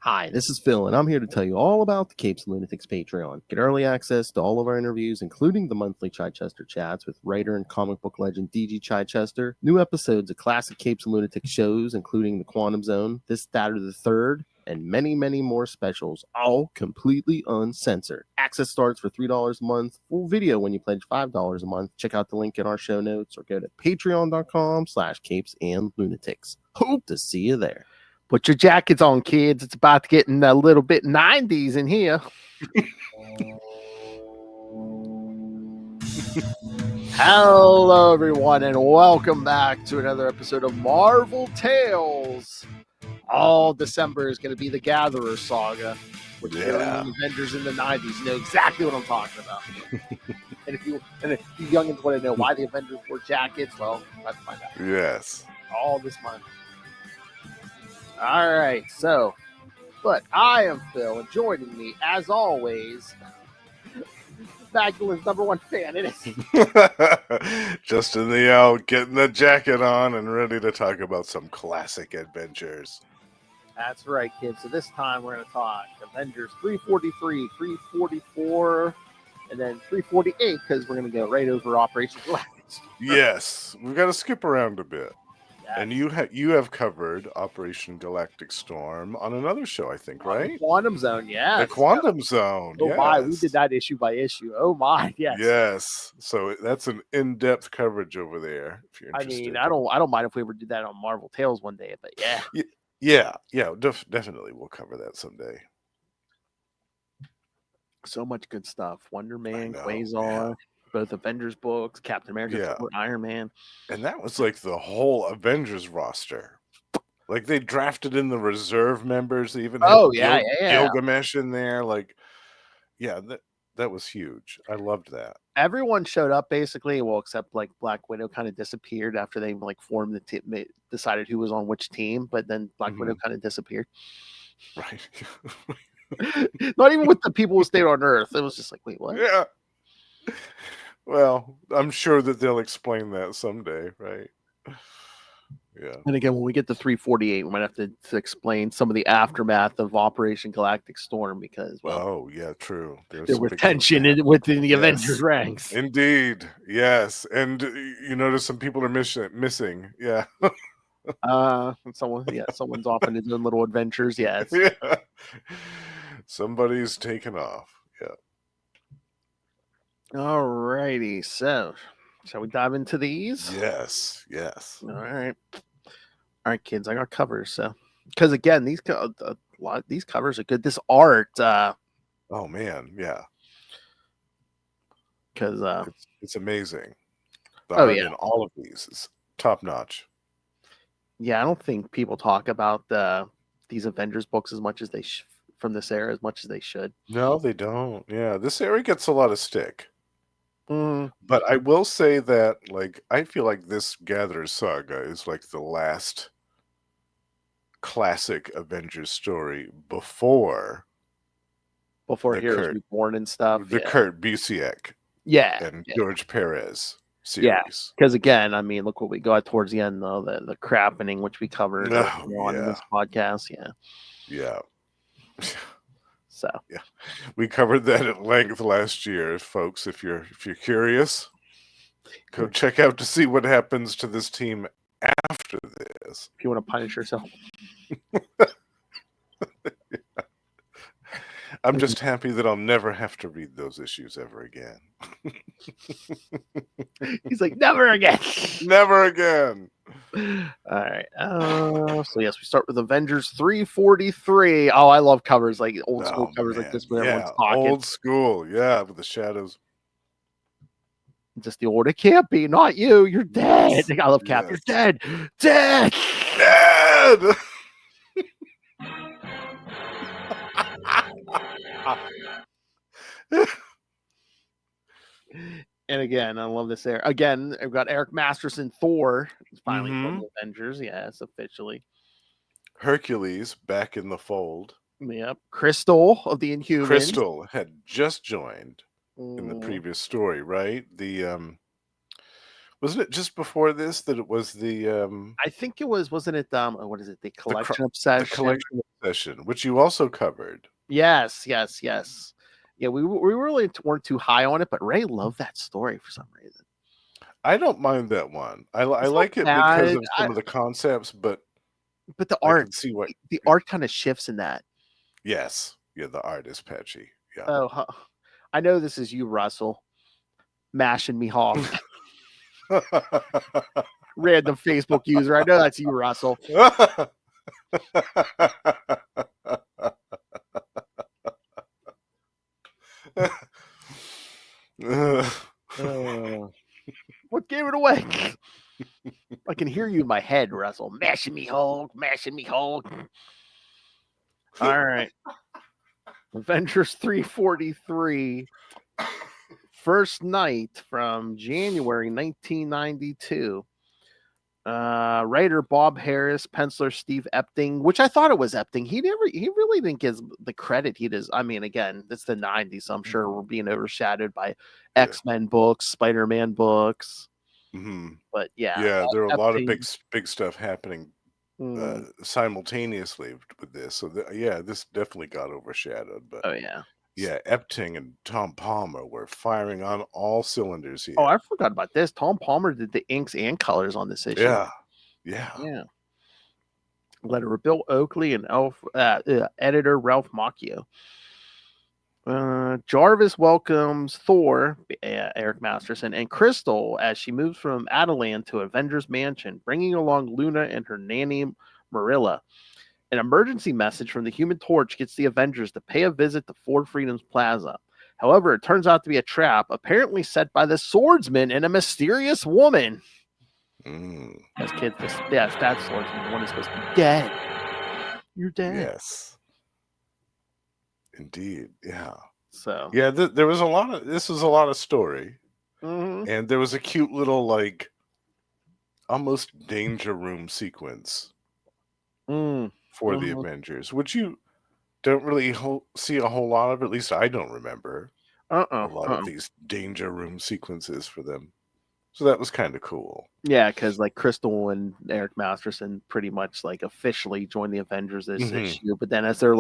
Hi, this is Phil, and I'm here to tell you all about the Capes and Lunatics Patreon. Get early access to all of our interviews, including the monthly Chichester chats with writer and comic book legend DG Chichester, new episodes of classic Capes and Lunatics shows, including The Quantum Zone, This, That, or the Third, and many, many more specials, all completely uncensored. Access starts for $3 a month, full video when you pledge $5 a month. Check out the link in our show notes or go to patreon.com/CapesandLunatics. Hope to see you there. Put your jackets on, kids. It's about to get in a little bit 90s in here. Hello, everyone, and welcome back to another episode of Marvel Tales. All December is going to be the Gatherers Saga, which is the Avengers in the 90s. You know exactly what I'm talking about. and if you youngins want to know why the Avengers wore jackets, well, let's find out. Yes. All this month. All right, but I am Phil, and joining me, as always, Magdalene's #1 fan. It is Just in the out, getting the jacket on and ready to talk about some classic adventures. That's right, kids. So this time we're going to talk Avengers 343, 344, and then 348, because we're going to go right over Operation Galactic. Yes, we've got to skip around a bit. Yes. And you have covered Operation Galactic Storm on another show, I think, right? The Quantum Zone, yeah. The Quantum Zone. Oh yes. my, we did that issue by issue. Oh my, yes. Yes. So that's an in-depth coverage over there. If you're interested. I mean, I don't mind if we ever do that on Marvel Tales one day, but yeah. Yeah, definitely we'll cover that someday. So much good stuff. Wonder Man, Quasar. Both Avengers books, Captain America, Iron Man. And that was like the whole Avengers roster. Like they drafted in the reserve members. They even had Gilgamesh in there. Like, that was huge. I loved that. Everyone showed up basically, well, except like Black Widow kind of disappeared after they like formed the team, decided who was on which team, but then Black Widow kind of disappeared. Right. Not even with the people who stayed on Earth. It was just like, wait, what? Yeah. Well, I'm sure that they'll explain that someday, right? Yeah. And again, when we get to 348, we might have to explain some of the aftermath of Operation Galactic Storm because, true. There was tension within the Avengers ranks. Indeed, yes. And you notice some people are missing. Yeah. Someone's off on his own little adventures. Yes. Yeah. Somebody's taken off. Yeah. All righty, so shall we dive into these? Yes. All right, kids. I got covers, so because again, these covers are good. This art, oh man, yeah, because it's amazing. The art in all of these is top notch. Yeah, I don't think people talk about these Avengers books as much as they from this era as much as they should. No, they don't. Yeah, this era gets a lot of stick. But I will say that, like, I feel like this Gatherers Saga is like the last classic Avengers story before Heroes Reborn and stuff. The Kurt Busiek, and George Perez series. Yeah, because again, I mean, look what we got towards the end, though, the crappening, which we covered on this podcast. Yeah. So we covered that at length last year, folks. If you're curious, go check out to see what happens to this team after this. If you want to punish yourself, I'm just happy that I'll never have to read those issues ever again. He's like, never again. Never again. All right. So yes, we start with Avengers 343. Oh, I love covers like old school covers like this where everyone's talking. Old school, with the shadows. Just the old, it can't be, not you. You're dead. I love Cap. You're dead. Dead. And again, I love this era. Again, I've got Eric Masterson, Thor. It's finally from the Avengers. Yes, officially. Hercules back in the fold. Yep. Crystal of the Inhumans. Crystal had just joined in the previous story, right? The Wasn't it just before this that it was the I think it was, wasn't it? What is it? The the cr- collection the obsession. collection obsession, which you also covered. Yes. Yeah, we really weren't too high on it, but Ray loved that story for some reason. I don't mind that one. I It's not like it because bad, of some of the concepts, but but the I art, can see what. the art kind of shifts in that. Yes, yeah, the art is patchy. Yeah. Oh, I know this is you, Russell, mashing me hog. Random Facebook user. I know that's you, Russell. What gave it away? I can hear you in my head, Russell. Mashing me hog, mashing me hog. All right. Avengers 343. First night from January 1992. Writer Bob Harris, penciler Steve Epting, which I thought it was Epting. He really didn't get the credit he does. I mean, again, it's the 90s, so I'm sure we're being overshadowed by X-Men books, Spider-Man books. Mm-hmm. But yeah, there are a lot of Epting, big stuff happening simultaneously with this. So this definitely got overshadowed. But oh yeah. yeah, Epting and Tom Palmer were firing on all cylinders here. Oh, I forgot about this. Tom Palmer did the inks and colors on this issue. Yeah. Letter of Bill Oakley and editor Ralph Macchio. Jarvis welcomes Thor, Eric Masterson, and Crystal as she moves from Adeland to Avengers Mansion, bringing along Luna and her nanny Marilla. An emergency message from the Human Torch gets the Avengers to pay a visit to Ford Freedom's Plaza. However, it turns out to be a trap, apparently set by the Swordsman and a mysterious woman. As kids, that Swordsman, the one is supposed to be dead. You're dead. Yes. Indeed, yeah. So yeah, there was a lot of this was a lot of story, and there was a cute little almost danger room sequence for the Avengers, which you don't really see a whole lot of. At least I don't remember a lot of these danger room sequences for them. So that was kind of cool. Yeah, because Crystal and Eric Masterson pretty much officially joined the Avengers this issue. But then as they're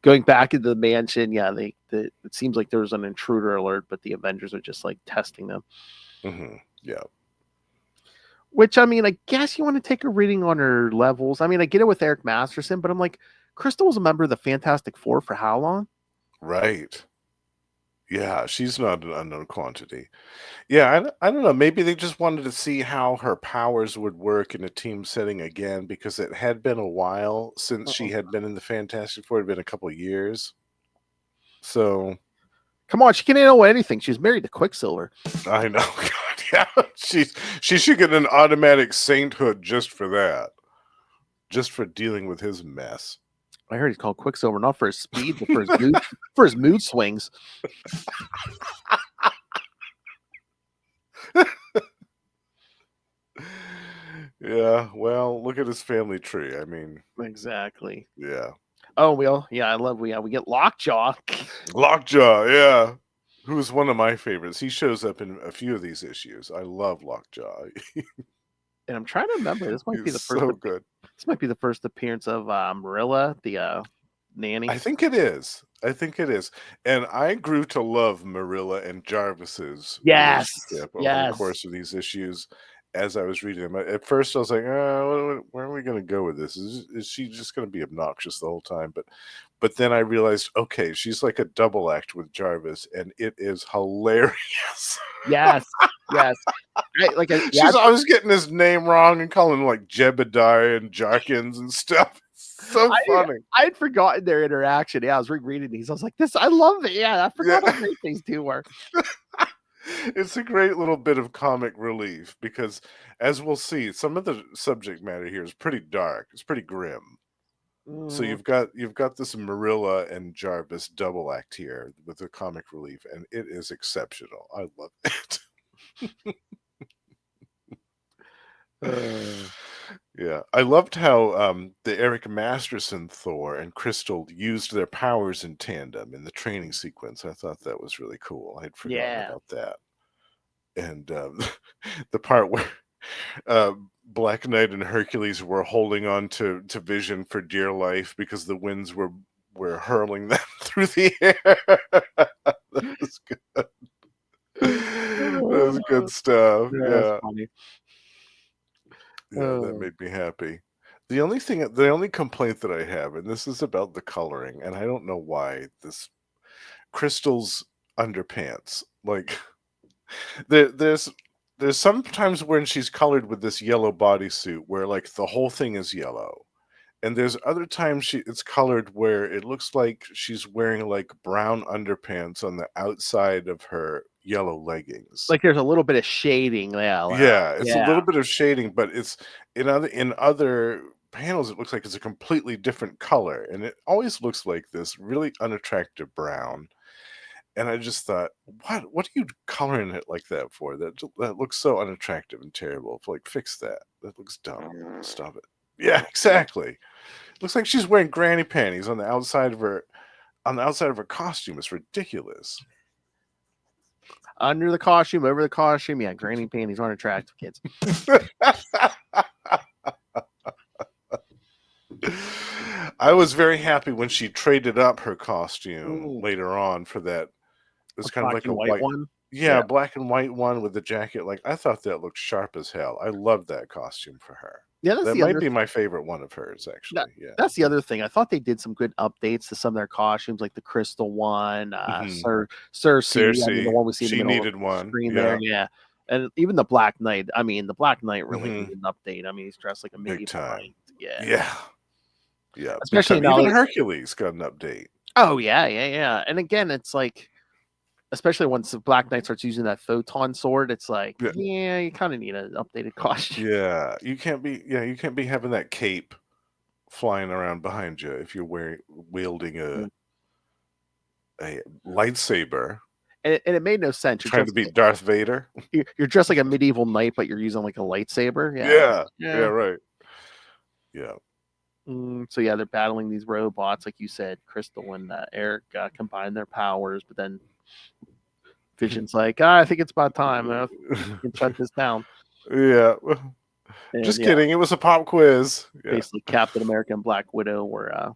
going back into the mansion, it seems like there was an intruder alert, but the Avengers are just testing them. Yeah. Which, I mean, I guess you want to take a reading on her levels. I mean, I get it with Eric Masterson, but I'm like, Crystal was a member of the Fantastic Four for how long? Right. Yeah, she's not an unknown quantity. Yeah, I don't know. Maybe they just wanted to see how her powers would work in a team setting again, because it had been a while since she had been in the Fantastic Four. It had been a couple of years. So, come on, she can't know anything. She's married to Quicksilver. I know. God, yeah, she should get an automatic sainthood just for that, just for dealing with his mess. I heard he's called Quicksilver not for his speed, but for his mood swings. Yeah, well, look at his family tree. I mean, exactly. Yeah. Oh, I love we get Lockjaw. Lockjaw, yeah. Who's one of my favorites. He shows up in a few of these issues. I love Lockjaw. And I'm trying to remember. This might be the first. So good. This might be the first appearance of Marilla, the nanny. I think it is. And I grew to love Marilla and Jarvis's relationship over the course of these issues as I was reading them. At first, I was like, where are we going to go with this? Is she just going to be obnoxious the whole time? But then I realized, okay, she's like a double act with Jarvis, and it is hilarious. Yes. She's always getting his name wrong and calling him Jebediah and Jarkins and stuff. So funny. I had forgotten their interaction. Yeah, I was rereading these. I was like, I love it. Yeah, I forgot how great these two were. It's a great little bit of comic relief because, as we'll see, some of the subject matter here is pretty dark. It's pretty grim. So you've got this Marilla and Jarvis double act here with the comic relief, and it is exceptional. I love it. Yeah, I loved how the Eric Masterson Thor and Crystal used their powers in tandem in the training sequence. I thought that was really cool. I'd forgotten about that. and the part where Black Knight and Hercules were holding on to Vision for dear life because the winds were hurling them through the air. That was good. That was good stuff. Yeah. Funny. Yeah, that made me happy. The only complaint that I have, and this is about the coloring, and I don't know why, this Crystal's underpants. Like there's sometimes when she's colored with this yellow bodysuit where like the whole thing is yellow. And there's other times it's colored where it looks like she's wearing like brown underpants on the outside of her yellow leggings. Like there's a little bit of shading. Yeah, it's a little bit of shading, but it's in other panels it looks like it's a completely different color, and it always looks like this really unattractive brown. And I just thought, what are you coloring it like that for? That looks so unattractive and terrible. Like, fix that. That looks dumb. Stop it. Yeah, exactly. Looks like she's wearing granny panties on the outside of her costume. It's ridiculous. Under the costume, over the costume, yeah, granny panties aren't attractive, kids. I was very happy when she traded up her costume later on for that. It was kind of like a white one. Yeah, black and white one with the jacket. Like, I thought that looked sharp as hell. I loved that costume for her. Yeah, that might be my favorite one of hers, actually. That's the other thing. I thought they did some good updates to some of their costumes, like the crystal one, Cersei. I mean, the one we see in the middle of the screen there. Yeah, and even the Black Knight. I mean, the Black Knight really needed an update. I mean, he's dressed like a medieval knight. Yeah. Especially now, even Hercules got an update. Oh yeah. And again, it's like, especially once the Black Knight starts using that photon sword, it's like, you kind of need an updated costume. Yeah, you can't be having that cape flying around behind you if you're wielding a lightsaber. And it made no sense. You're trying to beat Darth Vader. You're dressed like a medieval knight, but you're using like a lightsaber. Yeah, right. Yeah. So yeah, they're battling these robots, like you said. Crystal and Eric combine their powers, but then Vision's like, I think it's about time. We can shut this down. Yeah. Just kidding. It was a pop quiz. Basically, Captain America and Black Widow were,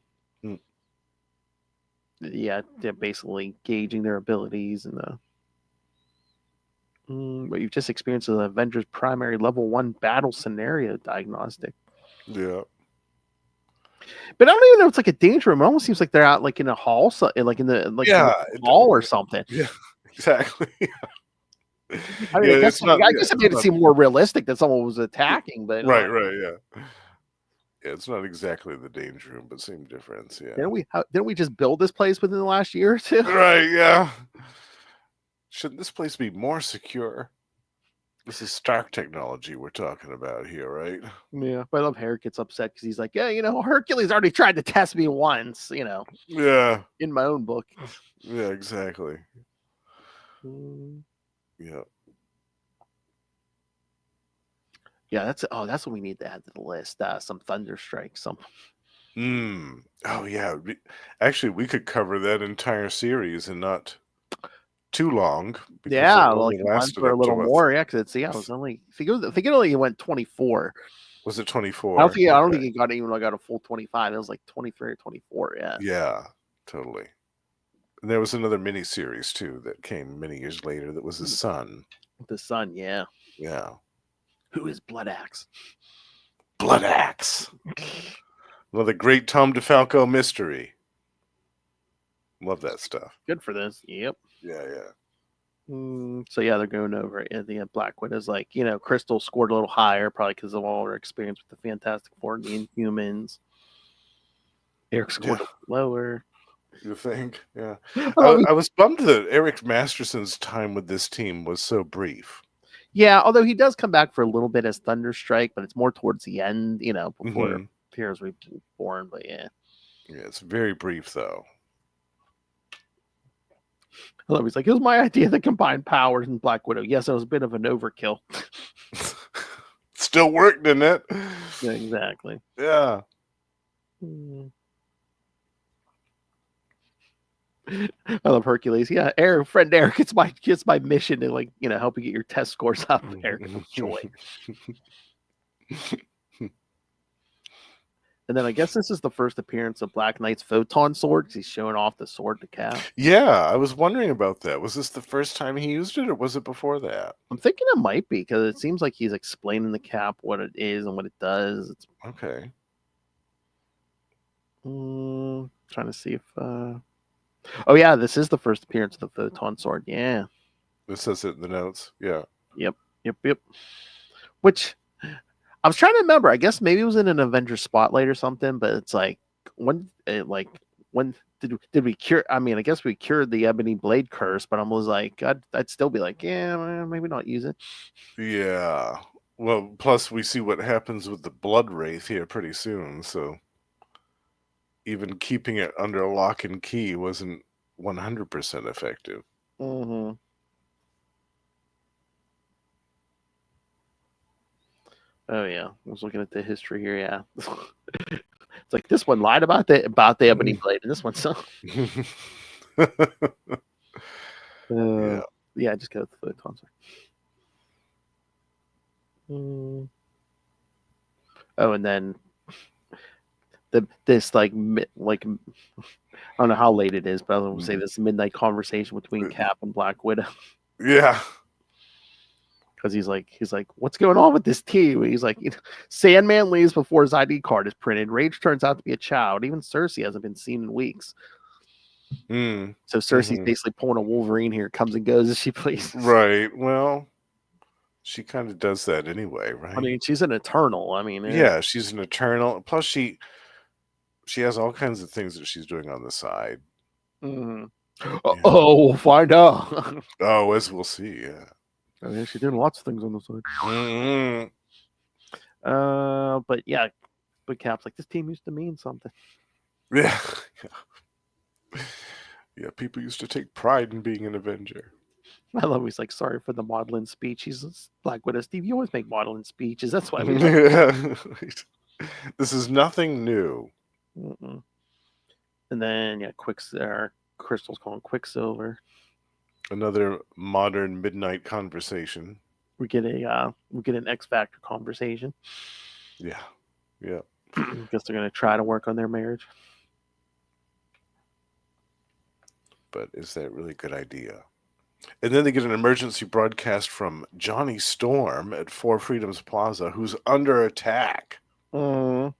they're basically gauging their abilities and what you've just experienced is the Avengers primary level 1 battle scenario diagnostic. Yeah. But I don't even know if it's like a danger room. It almost seems like they're out like in a hall, like in the hall or something. Yeah, exactly. I mean, I guess it made it seem more realistic that someone was attacking, but right, yeah. Yeah, it's not exactly the danger room, but same difference. Yeah. Didn't we just build this place within the last year or two? Right. Yeah. Shouldn't this place be more secure? This is Stark technology we're talking about here, right? Yeah, but I love Eric gets upset because he's like, Hercules already tried to test me once, Yeah. In my own book. Yeah, exactly. Yeah. Yeah, that's what we need to add to the list. Some thunder strikes, some. Oh yeah. Actually, we could cover that entire series and not too long. Yeah, like for a little more. Yeah, because it was only. I think it only went 24. Was it 24? I don't think it got a full 25. It was like 23 or 24. Yeah. Yeah, totally. And there was another mini series too that came many years later. That was the Sun. The Sun, yeah. Yeah. Who is Blood Axe? Blood Axe. Another great Tom DeFalco mystery. Love that stuff. Good for this. Yep. Yeah. So yeah, they're going over it. And the Black Widow's like, Crystal scored a little higher, probably because of all her experience with the Fantastic Four and the Inhumans. Eric scored lower. You think? Yeah. I was bummed that Eric Masterson's time with this team was so brief. Yeah, although he does come back for a little bit as Thunderstrike, but it's more towards the end, before Heroes Reborn. But yeah. Yeah, it's very brief though. He's like, it was my idea to combine powers in Black Widow. Yes, it was a bit of an overkill. Still worked, didn't it? Yeah, exactly. Yeah. I love Hercules. Yeah, friend Eric, it's my mission to help you get your test scores up. Eric, joy. And then I guess this is the first appearance of Black Knight's photon sword because he's showing off the sword to Cap. Yeah, I was wondering about that. Was this the first time he used it, or was it before that? I'm thinking it might be because it seems like he's explaining the Cap what it is and what it does. Okay. Trying to see if. Oh yeah, this is the first appearance of the photon sword. Yeah. This says it in the notes. Yeah. Yep. Which I was trying to remember. I guess maybe it was in an Avengers spotlight or something. But it's like when did we cure? I mean, I guess we cured the Ebony Blade curse, but I was like, I'd still be like, yeah, maybe not use it. Yeah. Well, plus we see what happens with the Blood Wraith here pretty soon, so even keeping it under lock and key wasn't 100% effective. Mm-hmm. Oh yeah, I was looking at the history here. Yeah, it's like this one lied about the Ebony Blade, and this one so. Yeah, just go with the photon sword. Oh, and then this I don't know how late it is, but I will say this midnight conversation between Cap and Black Widow. Yeah. Because he's like, what's going on with this team? He's like, Sandman leaves before his ID card is printed. Rage turns out to be a child. Even Cersei hasn't been seen in weeks. So Cersei's basically pulling a Wolverine here, comes and goes as she pleases. Right. Well, she kind of does that anyway, right? I mean, she's an Eternal. I mean, yeah, she's an Eternal. Plus, she has all kinds of things that she's doing on the side. Mm-hmm. Yeah. Oh, we'll find out. Oh, as we'll see. Yeah. I mean, she's doing lots of things on the side. But yeah, but Cap's like, this team used to mean something. Yeah. Yeah, people used to take pride in being an Avenger. I love he's like, sorry for the maudlin speech. He's Black Widow. Steve, you always make maudlin speeches. That's why we This is nothing new. Mm-mm. And then Crystal's calling Quicksilver. Another modern midnight conversation. We get an X Factor conversation. Yeah. Guess they're gonna try to work on their marriage. But is that really a good idea? And then they get an emergency broadcast from Johnny Storm at Four Freedoms Plaza, who's under attack. So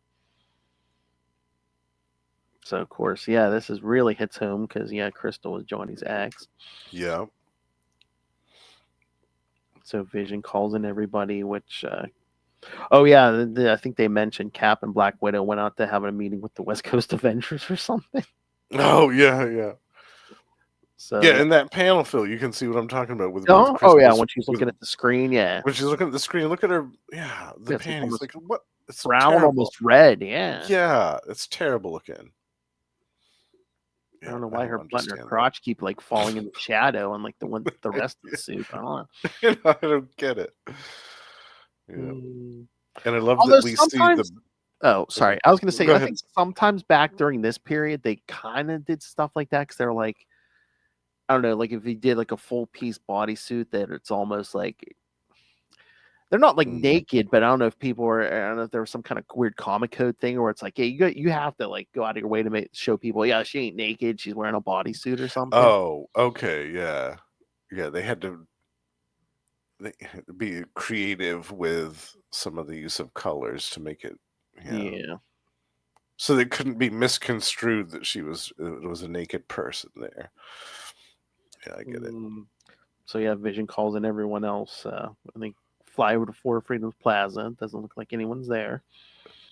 of course, this is really hits home because Crystal is Johnny's ex. Yeah. So Vision calls in everybody, which I think they mentioned Cap and Black Widow went out to have a meeting with the West Coast Avengers or something. Oh yeah. So in that panel, Phil, you can see what I'm talking about. With when she's looking at the screen, when she's looking at the screen, look at her, the panties, like what? It's brown, terrible. almost red, yeah, it's terrible looking. I don't know why her butt and her crotch keep falling in the shadow and the rest of the suit. I don't know. I don't get it. Yeah. And I love that we see the. Oh, sorry. I was going to say, I think sometimes back during this period, they kind of did stuff like that because they're like, I don't know, like if he did like a full piece bodysuit, that it's almost like they're not naked, but I don't know if people were, I don't know if there was some kind of weird comic code thing where it's like, you have to go out of your way to show people, she ain't naked, she's wearing a bodysuit or something. Oh, okay, yeah, they had to be creative with some of the use of colors to make it, so they couldn't be misconstrued that it was a naked person there. Yeah, I get it. So Vision calls in everyone else. I think fly over to Four Freedoms Plaza. Doesn't look like anyone's there.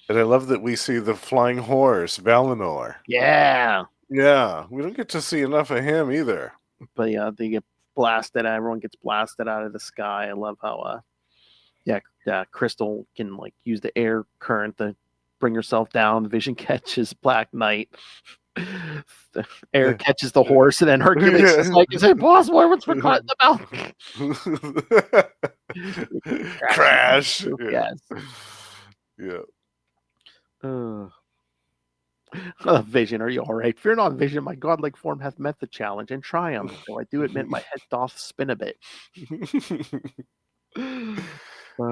And I love that we see the flying horse, Valinor. Yeah, we don't get to see enough of him either. But they get blasted. Everyone gets blasted out of the sky. I love how Crystal can use the air current to bring herself down. Vision catches Black Knight. The air catches the horse, and then Hercules is like, "Is it impossible? Everyone's forgotten about." Crash. Yes. Yeah. Vision, are you all right? Fear not, Vision. My godlike form hath met the challenge and triumphed. Though I do admit my head doth spin a bit.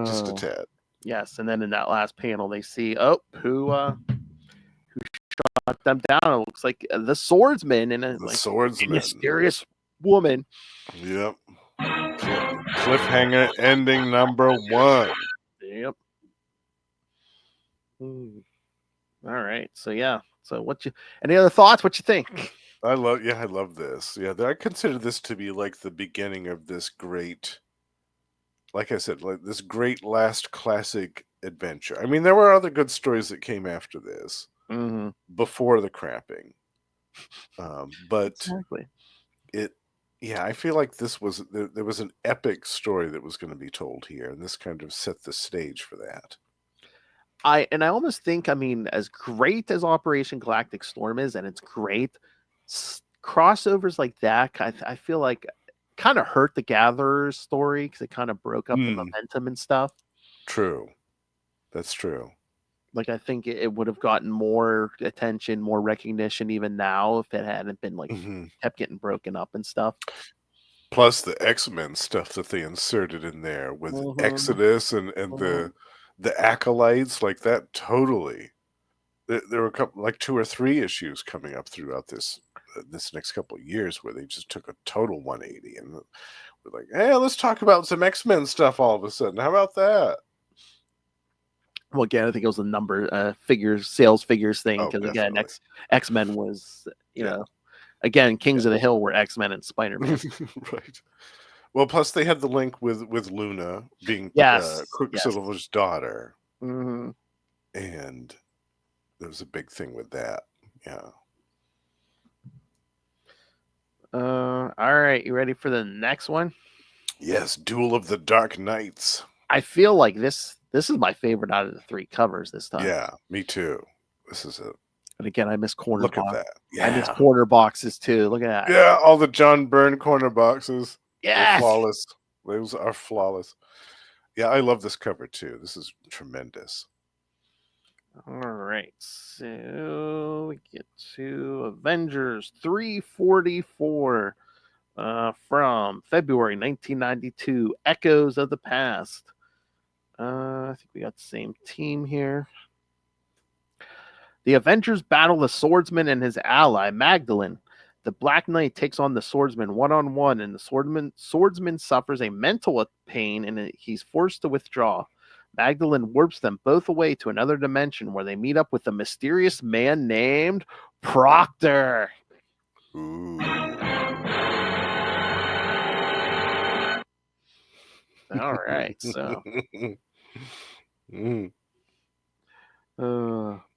Just a tad. Yes, and then in that last panel, they see who shot them down. It looks like the Swordsman and a Swordsman, mysterious woman. Yep. Cliffhanger ending number 1. Yep. All right. So yeah. So any other thoughts? What you think? I love this. Yeah, I consider this to be like the beginning of this great, like I said, like this great last classic adventure. I mean, there were other good stories that came after this, before the crapping. But exactly. I feel like there was an epic story that was going to be told here, and this kind of set the stage for that. I almost think, I mean, as great as Operation Galactic Storm is, and it's great, crossovers like that, I feel like kind of hurt the Gatherers story because it kind of broke up the momentum and stuff. True. That's true. Like, I think it would have gotten more attention, more recognition even now if it hadn't been like kept getting broken up and stuff. Plus the X-Men stuff that they inserted in there with Exodus and the acolytes, like that. Totally. There were a couple, like 2 or 3 issues coming up throughout this next couple of years where they just took a total 180 and we're like, hey, let's talk about some X-Men stuff all of a sudden. How about that? Well, again, I think it was the number sales figures thing, because again, X-Men was, you know, again, Kings of the Hill were X-Men and Spider-Man. Right. Well, plus they had the link with Luna being Quicksilver's daughter. And there was a big thing with that. Yeah. All right. You ready for the next one? Yes. Duel of the Dark Knights. I feel like this is my favorite out of the 3 covers this time. Yeah, me too. This is it. And again, I miss corner Look box. at that. Yeah. I miss corner boxes too. Look at that. Yeah, all the John Byrne corner boxes. Yeah. Flawless. Those are flawless. Yeah, I love this cover too. This is tremendous. All right. So we get to Avengers 344 from February 1992. Echoes of the Past. I think we got the same team here. The Avengers battle the Swordsman and his ally, Magdalene. The Black Knight takes on the Swordsman one-on-one, and the Swordsman suffers a mental pain, and he's forced to withdraw. Magdalene warps them both away to another dimension where they meet up with a mysterious man named Proctor. Ooh. All right, so...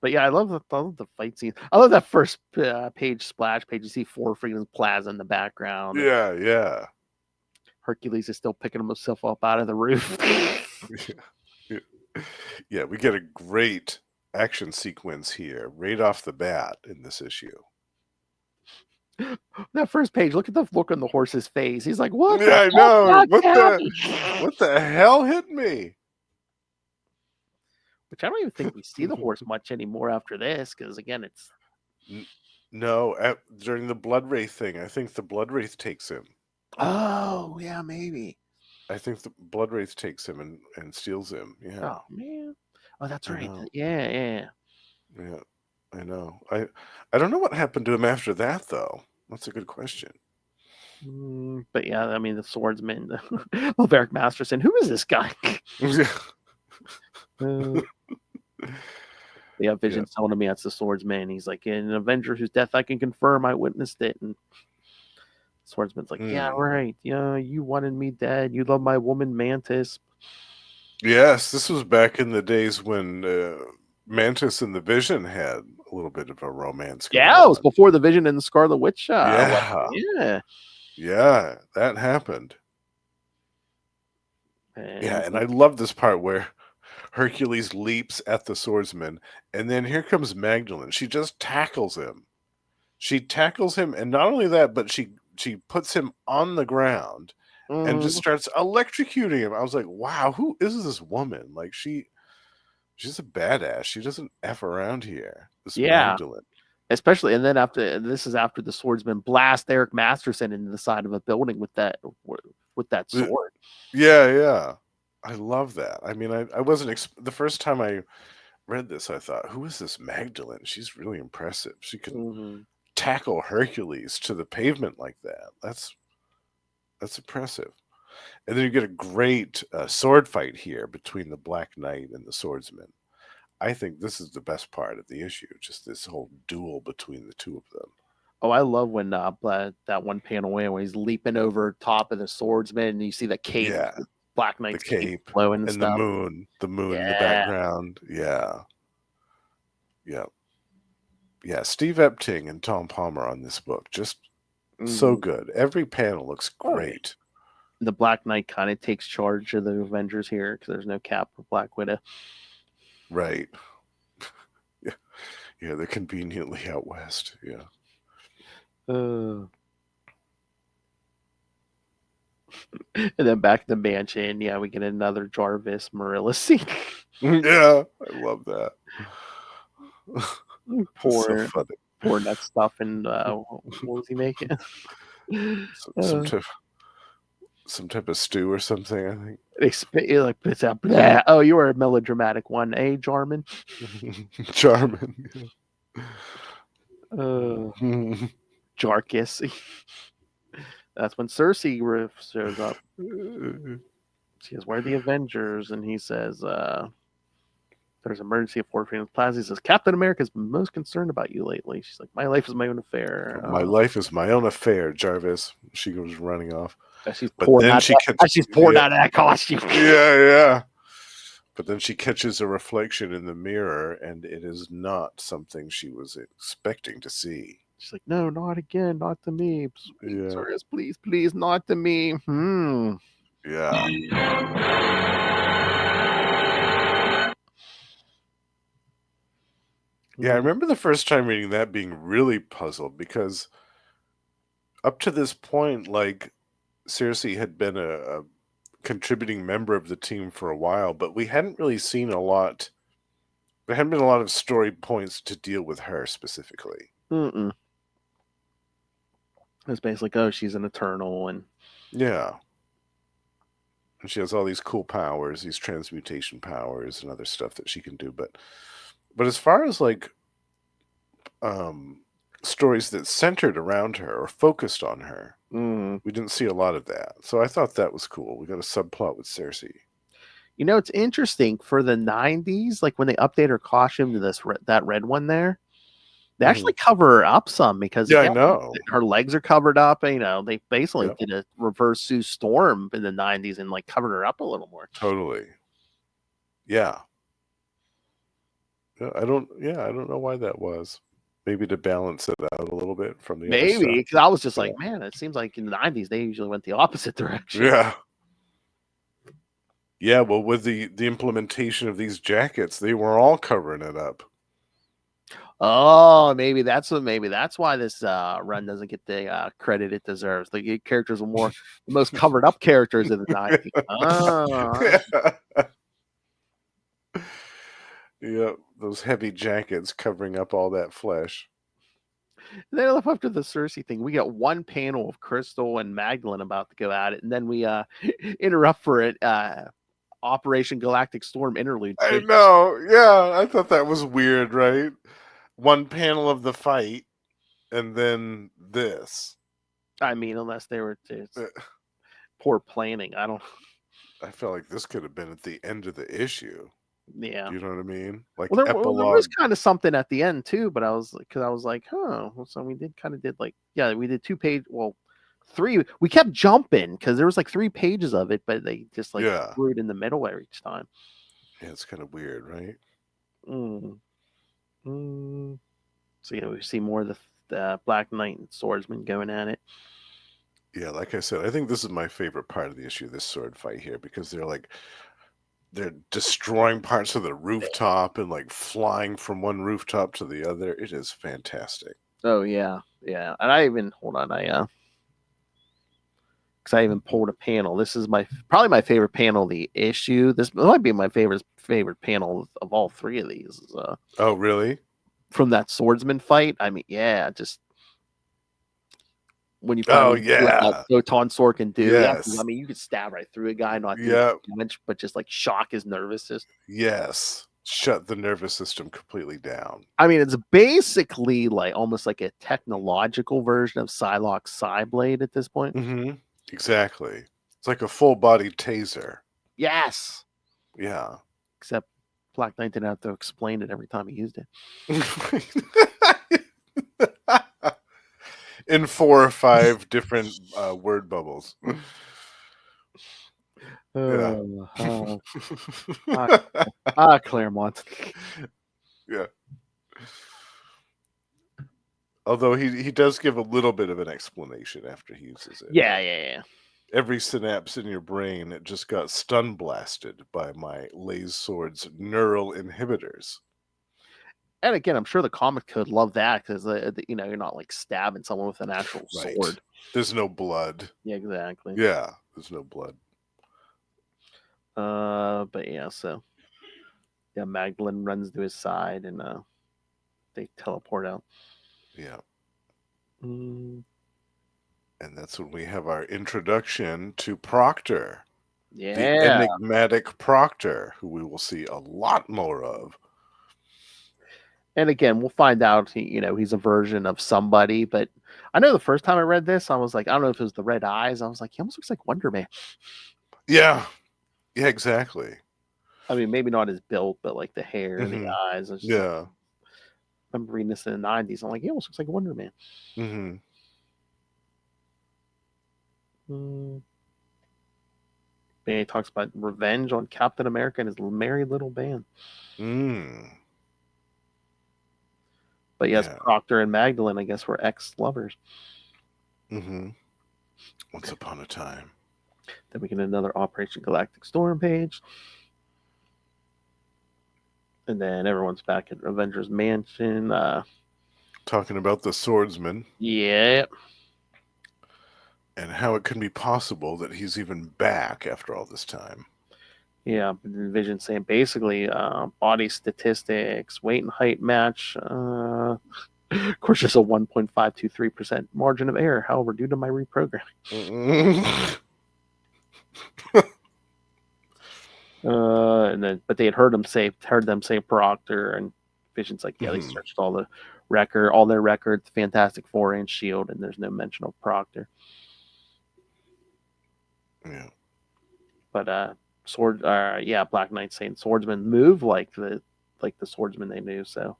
but yeah, I love the fight scene. I love that first page splash page. You see 4 freaking Plaza in the background. Yeah. Hercules is still picking himself up out of the roof. Yeah, we get a great action sequence here right off the bat in this issue. That first page, look at the look on the horse's face. He's like, "What?" Yeah, I know. What the hell hit me? Which I don't even think we see the horse much anymore after this, because again, it's during the Blood Wraith thing. I think the Blood Wraith takes him. Oh yeah, maybe. I think the Blood Wraith takes him and steals him. Yeah. Oh man. Oh, that's right. Yeah. Yeah, I know. I don't know what happened to him after that, though. That's a good question. But yeah, I mean, the Swordsman, Eric Masterson. Who is this guy? Yeah, Vision's telling me that's the Swordsman. He's like, an Avenger whose death I can confirm. I witnessed it. And Swordsman's like, yeah, right. Yeah, you wanted me dead. You love my woman Mantis. Yes, this was back in the days when Mantis and the Vision had a little bit of a romance. Yeah, it was before the Vision and the Scarlet Witch. Yeah, that happened. And I love this part where Hercules leaps at the Swordsman, and then here comes Magdalene. She just tackles him. And not only that, but she puts him on the ground and just starts electrocuting him. I was like, wow, who is this woman? Like, she's a badass. She doesn't F around here. This Magdalene. Especially, and then this is after the swordsman blast Eric Masterson into the side of a building with that sword. Yeah. I love that. I mean, I wasn't the first time I read this, I thought, who is this Magdalene? She's really impressive. She can tackle Hercules to the pavement like that. That's impressive. And then you get a great sword fight here between the Black Knight and the Swordsman. I think this is the best part of the issue, just this whole duel between the two of them. Oh, I love when that one panel when he's leaping over top of the swordsman and you see the cape, the Black Knight's cape blowing and stuff. The moon in the background. Yeah. Steve Epting and Tom Palmer on this book, just so good. Every panel looks great. The Black Knight kind of takes charge of the Avengers here because there's no Cap or Black Widow. Right. Yeah, they're conveniently out west. Yeah. And then back to the mansion. Yeah, we get another Jarvis Marilla scene. Yeah, I love that. Poor nut stuff. And what was he making? Some type of stew or something, I think. They spit you like it's out. Blah. Oh, you were a melodramatic one, eh, Jarman? Jarman. Jarkus. That's when Cersei shows up. She says, "Where are the Avengers?" And he says, "There's an emergency at Fort Freedom Plaza." He says, "Captain America's been most concerned about you lately." She's like, "My life is my own affair." My life is my own affair, Jarvis. She goes running off. She's pouring out that costume. Yeah. But then she catches a reflection in the mirror, and it is not something she was expecting to see. She's like, "No, not again, not to me. Sorry, please, not to me." Yeah. Yeah, I remember the first time reading that being really puzzled because up to this point, like, Cersei had been a contributing member of the team for a while, but we hadn't really seen a lot. There hadn't been a lot of story points to deal with her specifically. It's basically, oh, she's an Eternal, and yeah, and she has all these cool powers, these transmutation powers, and other stuff that she can do. But as far as like stories that centered around her or focused on her, we didn't see a lot of that. So I thought that was cool. We got a subplot with Cersei. You know, it's interesting for the 90s, like when they update her costume to that red one there, they actually cover her up some because I know her legs are covered up. You know, they basically did a reverse Sue Storm in the 90s and like covered her up a little more. Totally. Yeah. I don't know why that was. Maybe to balance it out a little bit from the other stuff. Maybe because I was just like, man, it seems like in the 90s they usually went the opposite direction. Yeah. Well, with the implementation of these jackets, they were all covering it up. Oh, maybe that's why this run doesn't get the credit it deserves. The characters are the most covered up characters in the 90s. Yeah, those heavy jackets covering up all that flesh. Then after the Cersei thing, we got one panel of Crystal and Magdalene about to go at it, and then we interrupt for it. Operation Galactic Storm interlude. I know. Yeah, I thought that was weird, right? One panel of the fight, and then this. I mean, unless they were poor planning. I felt like this could have been at the end of the issue. Yeah, you know what I mean. Like there was kind of something at the end too, but I was like, huh. So we did 2 page. Well, 3. We kept jumping because there was like 3 pages of it, but they just like threw it in the middle each time. Yeah, it's kind of weird, right? So we see more of the Black Knight and Swordsman going at it. Yeah, like I said, I think this is my favorite part of the issue, this sword fight here, because they're destroying parts of the rooftop and like flying from one rooftop to the other. It is fantastic. Oh yeah. And I even because I even pulled a panel. This is probably my favorite panel of the issue. This might be my favorite panel of all 3 of these. Oh really? from that swordsman fight. I mean, yeah, just when you finally see what that photon sword can do. Yes. Yeah, I mean, you could stab right through a guy, not do damage, but just like shock his nervous system. Yes. Shut the nervous system completely down. I mean, it's basically like almost like a technological version of Psylocke's Psyblade at this point. Mm-hmm. Exactly. It's like a full-body taser. Yes. Yeah. Except Black Knight didn't have to explain it every time he used it. In 4 or 5 different word bubbles. Claremont. Yeah. Although he does give a little bit of an explanation after he uses it. Yeah. Every synapse in your brain just got stun blasted by my laser sword's neural inhibitors. And again, I'm sure the comic could love that because you're not like stabbing someone with an actual sword. There's no blood. Yeah, exactly. Yeah, there's no blood. But yeah, so yeah, Magdalene runs to his side and they teleport out. Yeah. Mm. And that's when we have our introduction to Proctor. Yeah. The enigmatic Proctor, who we will see a lot more of. And again, we'll find out, he's a version of somebody. But I know the first time I read this, I was like, I don't know if it was the red eyes. I was like, he almost looks like Wonder Man. Yeah. Yeah, exactly. I mean, maybe not his build, but like the hair and the eyes. Yeah. I remember reading this in the 90s. I'm like, he almost looks like Wonder Man. Mm-hmm. He talks about revenge on Captain America and his merry little band. But yes, Proctor and Magdalene, I guess, were ex-lovers. Once upon a time. Then we get another Operation Galactic Storm page. And then everyone's back at Avengers Mansion. Talking about the Swordsman. Yeah. And how it can be possible that he's even back after all this time. Yeah, Vision saying basically body statistics, weight and height match. Of course, there's a 1.523% margin of error. However, due to my reprogramming. But they had heard them say Proctor, and Vision's like, yeah, they searched all their records, Fantastic Four and Shield, and there's no mention of Proctor. Yeah. But Black Knight saying Swordsman move like the Swordsman they knew. So,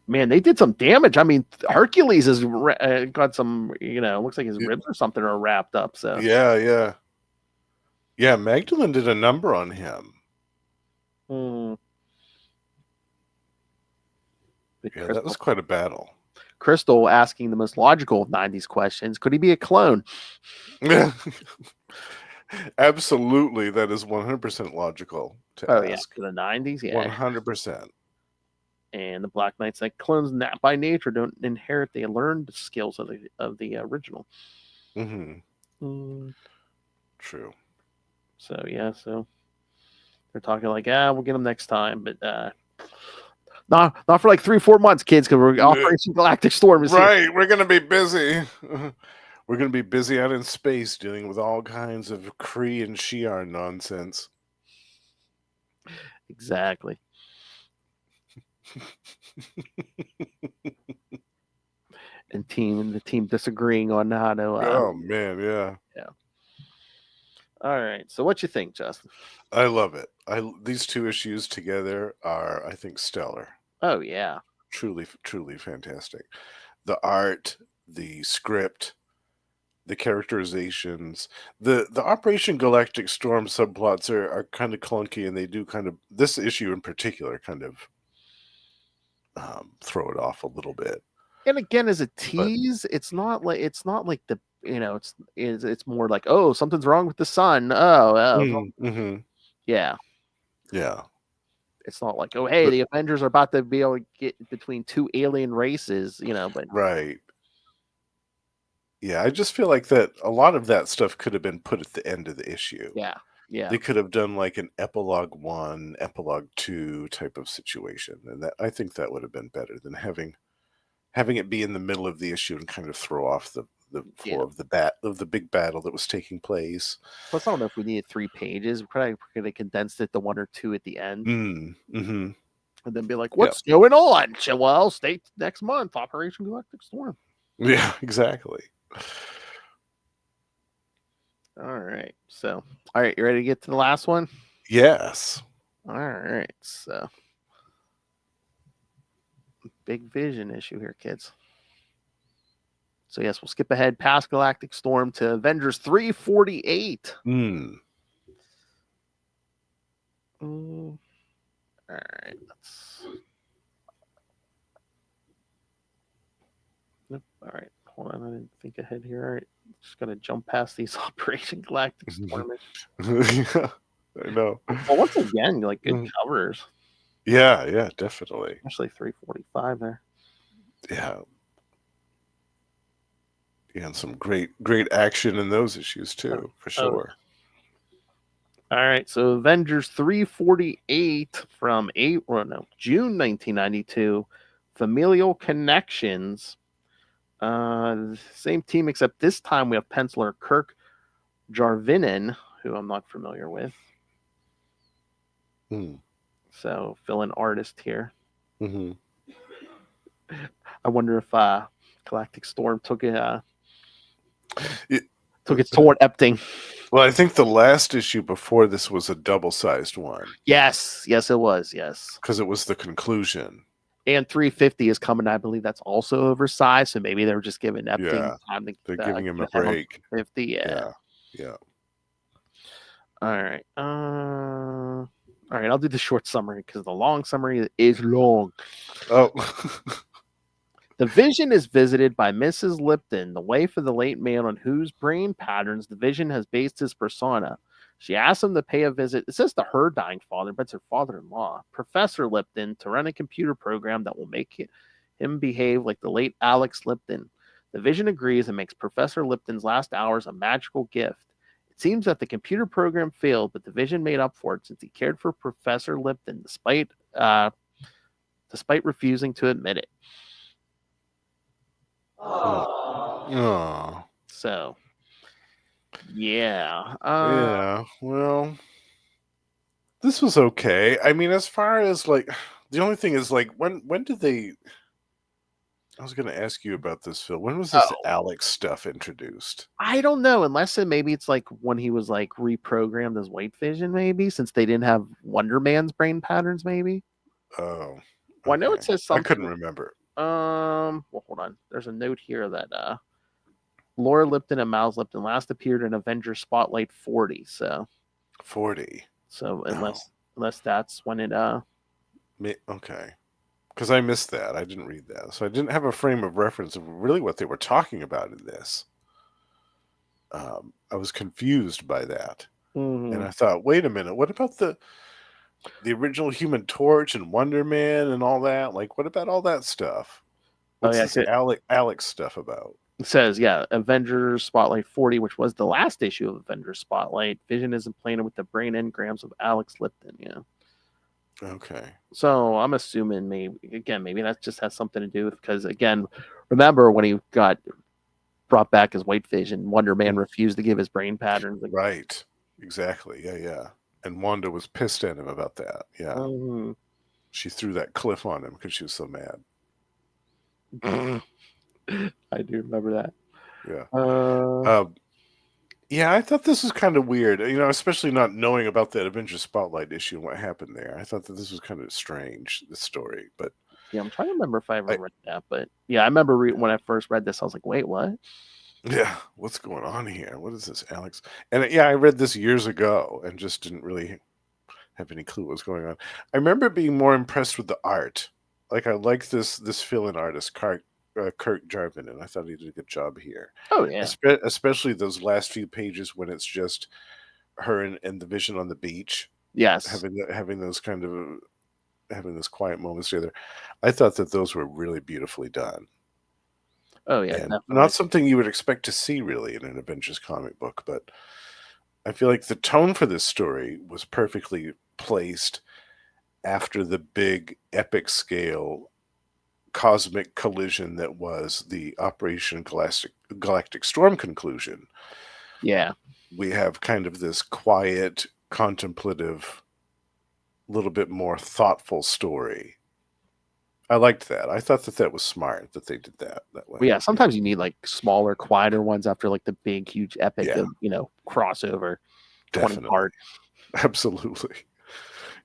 man, they did some damage. I mean, Hercules has got some, looks like his ribs or something are wrapped up. So yeah. Magdalene did a number on him. Yeah, that was quite a battle. Crystal asking the most logical of 90s questions. Could he be a clone? Absolutely. That is 100% logical to ask. Yeah, to the 90s? Yeah. 100%. And the Black Knights, like clones by nature don't inherit the learned skills of the original. True. So, yeah, they're talking like, we'll get them next time, but not for like 3-4 months, kids, because we're Operation Galactic Storm is here. We're going to be busy. We're going to be busy out in space dealing with all kinds of Kree and Shi'ar nonsense. Exactly. And the team disagreeing on how to. Oh man, yeah. All right. So, what you think, Justin? I love it. These 2 issues together are, I think, stellar. Oh yeah. Truly, truly fantastic. The art, the script, the characterizations, the Operation Galactic Storm subplots are kind of clunky, and they do kind of, this issue in particular, kind of throw it off a little bit. And again, as a tease, it's not like the it's more like, oh, something's wrong with the sun. Yeah. It's not like, oh, hey, the Avengers are about to be able to get between 2 alien races, but right. Yeah, I just feel like that a lot of that stuff could have been put at the end of the issue. Yeah. Yeah. They could have done like an epilogue 1, epilogue 2 type of situation, and I think that would have been better than having it be in the middle of the issue and kind of throw off the flow of the big battle that was taking place. Plus, I don't know if we needed 3 pages. We probably could have condensed it to 1 or 2 at the end. Mm-hmm. And then be like, what's going on? Well, stay next month, Operation Galactic Storm. Yeah, exactly. All right. So, all right, you ready to get to the last one? Yes. All right. So, big vision issue here, kids. So, yes, we'll skip ahead past Galactic Storm to Avengers 348. All right. Nope. All right. Hold on. I didn't think ahead here. All right. Just going to jump past these Operation Galactic Storm. Yeah, I know. Well, once again, like good covers. Yeah, definitely. Especially 345 there. Yeah. And some great action in those issues too, for sure. All right, so Avengers 348 from June 1992, Familial Connections. Same team, except this time we have penciler Kirk Jarvinen, who I'm not familiar with. So fill-in artist here. I wonder if Galactic Storm took its toll at Epting. Well, I think the last issue before this was a double-sized one. Yes, it was. Yes, because it was the conclusion. And 350 is coming. I believe that's also oversized, so maybe they were just giving Epting time to. They're giving him a break. 50, yeah. All right. All right. I'll do the short summary because the long summary is long. Oh. The Vision is visited by Mrs. Lipton, the wife of the late man on whose brain patterns the Vision has based his persona. She asks him to pay a visit. It says to her dying father, but it's her father-in-law, Professor Lipton, to run a computer program that will make him behave like the late Alex Lipton. The Vision agrees and makes Professor Lipton's last hours a magical gift. It seems that the computer program failed, but the Vision made up for it since he cared for Professor Lipton, despite refusing to admit it. Oh. So, yeah. Yeah. Well, this was okay. I mean, as far as like, the only thing is like, when did they? I was going to ask you about this, Phil. When was this Alex stuff introduced? I don't know, unless maybe it's like when he was like reprogrammed as White Vision, maybe, since they didn't have Wonder Man's brain patterns, maybe. Oh. Okay. Well, I know it says something. I couldn't remember. Well, hold on. There's a note here that Laura Lipton and Miles Lipton last appeared in Avengers Spotlight 40. So 40. So unless that's when it okay. Because I missed that. I didn't read that. So I didn't have a frame of reference of really what they were talking about in this. I was confused by that. And I thought, wait a minute, what about the original Human Torch and Wonder Man and all that? Like, what about all that stuff? What's this Alex stuff about? It says, Avengers Spotlight 40, which was the last issue of Avengers Spotlight. Vision is implanted with the brain engrams of Alex Lipton. Yeah. Okay. So I'm assuming maybe that just has something to do with, because again, remember when he got brought back as White Vision, Wonder Man refused to give his brain patterns. Right. Exactly. Yeah. And Wanda was pissed at him about that. Yeah. She threw that cliff on him because she was so mad. I do remember that. Yeah. Yeah, I thought this was kind of weird, especially not knowing about that Avengers Spotlight issue and what happened there. I thought that this was kind of strange, this story. But yeah, I'm trying to remember if I ever read that. But yeah, I remember when I first read this, I was like, wait, what? Yeah, what's going on here? What is this, Alex? And yeah, I read this years ago and just didn't really have any clue what was going on. I remember being more impressed with the art. Like, I like this fill-in artist, Kirk Jarvinen. I thought he did a good job here. Oh, yeah. Especially those last few pages when it's just her and the Vision on the beach. Yes. Having those quiet moments together. I thought that those were really beautifully done. Oh, yeah. And not something you would expect to see really in an Avengers comic book, but I feel like the tone for this story was perfectly placed after the big epic scale cosmic collision that was the Operation Galactic Storm conclusion. Yeah. We have kind of this quiet, contemplative, little bit more thoughtful story. I liked that. I thought that was smart that they did that way. Well, yeah, sometimes you need like smaller, quieter ones after like the big, huge epic of, crossover. Definitely. 20 part. Absolutely.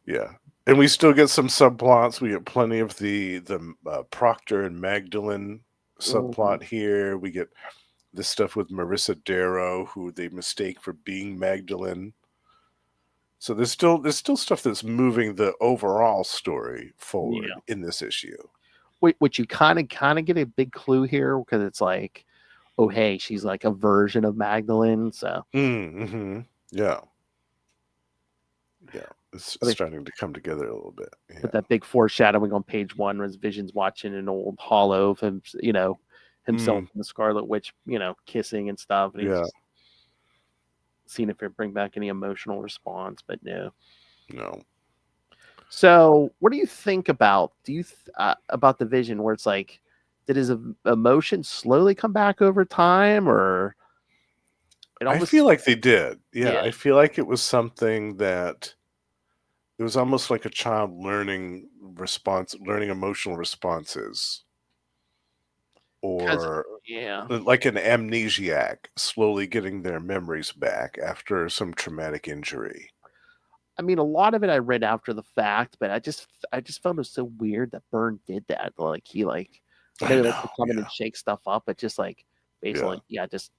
Yeah. And we still get some subplots. We get plenty of the Proctor and Magdalene subplot here. We get this stuff with Marissa Darrow, who they mistake for being Magdalene. So there's still stuff that's moving the overall story forward in this issue. Which you kind of get a big clue here, because it's like, oh hey, she's like a version of Magdalene. So yeah. It's starting to come together a little bit. Yeah. But that big foreshadowing on page 1 was Vision's watching an old hollow of him, himself and the Scarlet Witch, kissing and stuff. And he's seeing if it bring back any emotional response, but no. So, what do you think about about the Vision, where it's like, did his emotion slowly come back over time, or I feel like they did. Yeah, I feel like it was something that it was almost like a child learning emotional responses, or like an amnesiac slowly getting their memories back after some traumatic injury. I mean, a lot of it I read after the fact, but I just found it so weird that Byrne did that. Like he maybe to come in and shake stuff up, but just like basically, just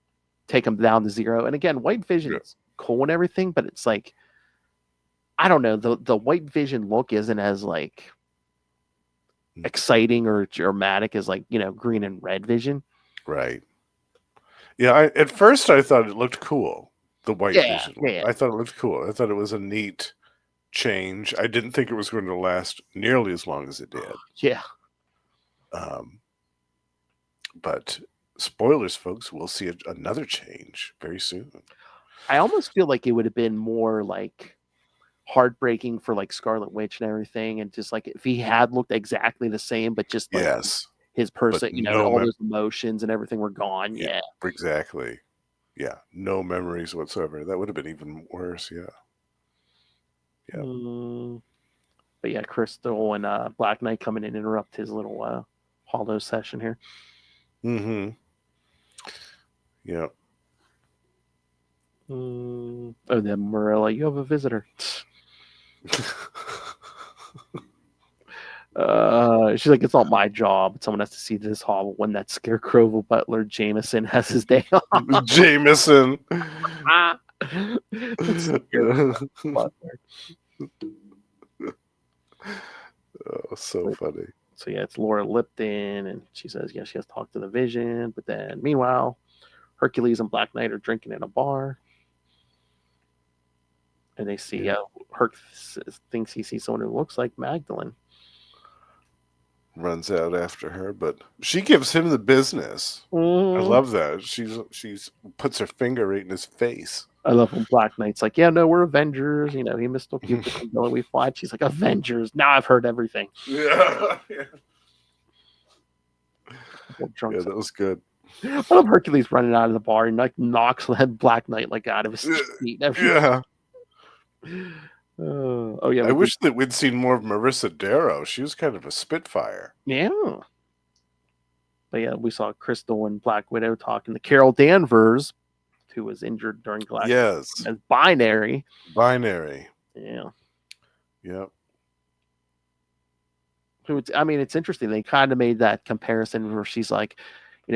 take him down to 0. And again, White Vision is cool and everything, but it's like, I don't know, the White Vision look isn't as like exciting or dramatic as like, Green and Red Vision. Right. Yeah, at first I thought it looked cool. The White Vision. Yeah. I thought it looked cool. I thought it was a neat change. I didn't think it was going to last nearly as long as it did. Yeah. But spoilers, folks, we'll see another change very soon. I almost feel like it would have been more like heartbreaking for like Scarlet Witch and everything, and just like if he had looked exactly the same, but just like his person, all those emotions and everything were gone. Yeah, exactly. Yeah, no memories whatsoever. That would have been even worse. Yeah. But yeah, Crystal and Black Knight come in and interrupt his little hollow session here. Yeah. Oh, then Marilla, you have a visitor. She's like, it's not my job. Someone has to see this hall when that scarecrow butler Jameson has his day off. Jameson. Oh, so funny. So yeah, it's Laura Lipton, and she says, she has talked to the Vision. But then, meanwhile, Hercules and Black Knight are drinking in a bar. And they see Herc thinks he sees someone who looks like Magdalene. Runs out after her, but she gives him the business. I love that. She's puts her finger right in his face. I love when Black Knight's like, yeah, no, we're Avengers. He mistook you for the villain we fought. She's like, Avengers. Now I've heard everything. Yeah, that was good. I love Hercules running out of the bar and like knocks Black Knight like out of his seat. Yeah. I wish that we'd seen more of Marissa Darrow. She was kind of a spitfire. Yeah. But yeah, we saw Crystal and Black Widow talking to Carol Danvers, who was injured during Galactic. Yes. As Binary. Yeah. Yep. It's interesting. They kind of made that comparison where she's like,